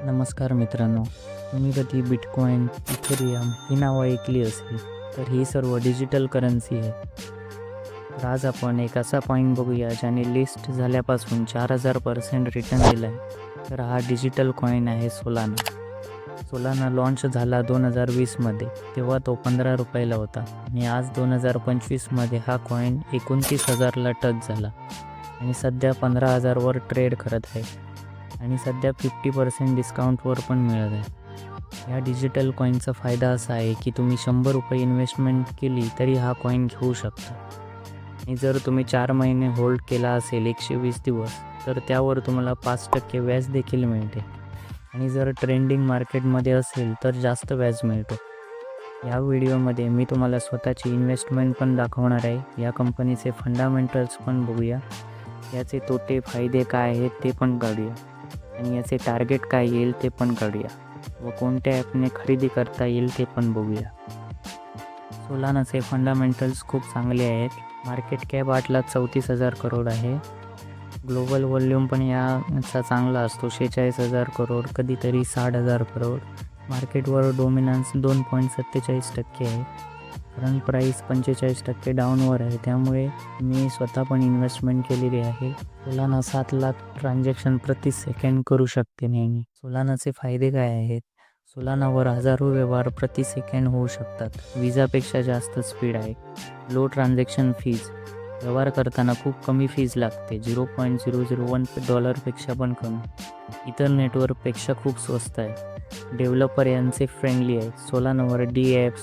नमस्कार मित्रांनो, तुम्ही कधी बिटकॉइन, इथेरियम ही नावं ऐकली असेल, तर ही सर्व डिजिटल करन्सी आहे. तर आज आपण एक असा कॉइन बघूया ज्याने लिस्ट झाल्यापासून 4000% रिटर्न दिला आहे. तर हा डिजिटल कॉइन आहे सोलाना. सोलाना लॉन्च झाला 2020मध्ये, तेव्हा तो 15 रुपयाला होता आणि आज 2025मध्ये हा कॉइन 29,000ला टच झाला आणि सध्या 15,000वर ट्रेड करत आहे. आणि सध्या 50% डिस्काउंटवर पण मिळत आहे. या डिजिटल कॉईनचा फायदा असा आहे की तुम्ही 100 रुपये इन्व्हेस्टमेंट केली तरी हा कॉईन घेऊ शकता. आणि जर तुम्ही 4 महिने होल्ड केला असेल 120 दिवस, तर त्यावर तुम्हाला 5% व्याज देखील मिळते. आणि जर ट्रेंडिंग मार्केटमध्ये असेल तर जास्त व्याज मिळतो. या व्हिडिओमध्ये मी तुम्हाला स्वतःची इन्व्हेस्टमेंट पण दाखवणार आहे. या कंपनीचे फंडामेंटल्स पण बघूया, याचे तोटे फायदे काय आहेत ते पण काढूया आणि याचे टार्गेट काय येईल ते पण काढूया व कोणत्या ॲपने खरेदी करता येईल ते पण बघूया. सोलानाचे फंडामेंटल्स खूप चांगले आहेत. मार्केट कॅप 8,34,000 करोड आहे. ग्लोबल व्हॉल्यूम पण याचा चांगला असतो, 46,000 करोड, कधीतरी 60,000 करोड. मार्केटवर डोमिनन्स 2.47% आहे. करंट प्राईस 45% डाऊनवर आहे, त्यामुळे मी स्वतः पण इन्व्हेस्टमेंट केलेली आहे. सोलाना 7 लाख ट्रान्झॅक्शन प्रति सेकंड करू शकते नेहमी. सोलानाचे फायदे काय आहेत? सोलानावर हजारो व्यवहार प्रति सेकंड होऊ शकतात. विजापेक्षा जास्त स्पीड आहे. लो ट्रान्झॅक्शन फीज, व्यवहार करताना खूप कमी फीज लागते, $0.001 पण कमी. इतर नेटवर्कपेक्षा खूप स्वस्त आहे. डेव्हलपर यांचे फ्रेंडली आहे. सोलानावर ॲप्स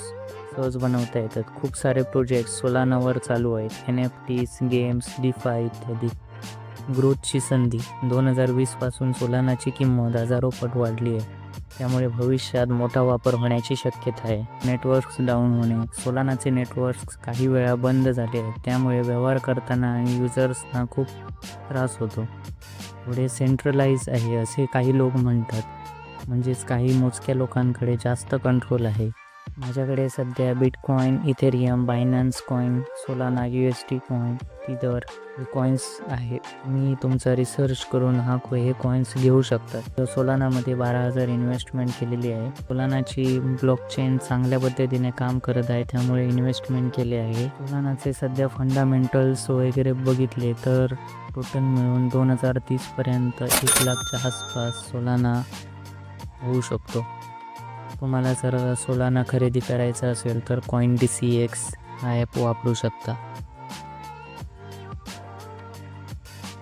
सहज बनवता येतात. खूप सारे प्रोजेक्ट्स सोलानावर चालू आहेत. NFTs, गेम्स, DeFi इत्यादी. ग्रोथची संधी, 2020पासून सोलानाची किंमत हजारो पट वाढली आहे, त्यामुळे भविष्यात मोठा वापर होण्याची शक्यता आहे. नेटवर्क्स डाऊन होणे, सोलानाचे नेटवर्क्स काही वेळा बंद झाले आहेत, त्यामुळे व्यवहार करताना आणि युजर्सना खूप त्रास होतो. पुढे सेंट्रलाइज आहे असे काही लोक म्हणतात, म्हणजेच काही मोजक्या लोकांकडे जास्त कंट्रोल आहे. माझ्याकडे सध्या Bitcoin, Ethereum, Binance coin, Solana, USD coin, Tether हे कॉइन्स आहेत. मी तुमचा रिसर्च करून हे कॉइन्स घेऊ शकतात. तर सोलानामध्ये 12,000 इन्व्हेस्टमेंट केलेली आहे. सोलानाची ब्लॉकचेन चांगल्या पद्धतीने काम करत आहे, त्यामुळे इन्व्हेस्टमेंट केले आहे. सोलानाचे सध्या फंडामेंटल्स वगैरे बघितले तर टोटल मिळून 2030पर्यंत 1 लाखच्या आसपास सोलाना होऊ शकतो. तुम्हाला जर सोलाना खरेदी करायचा असेल तर CoinDCX हा ॲप वापरू शकता.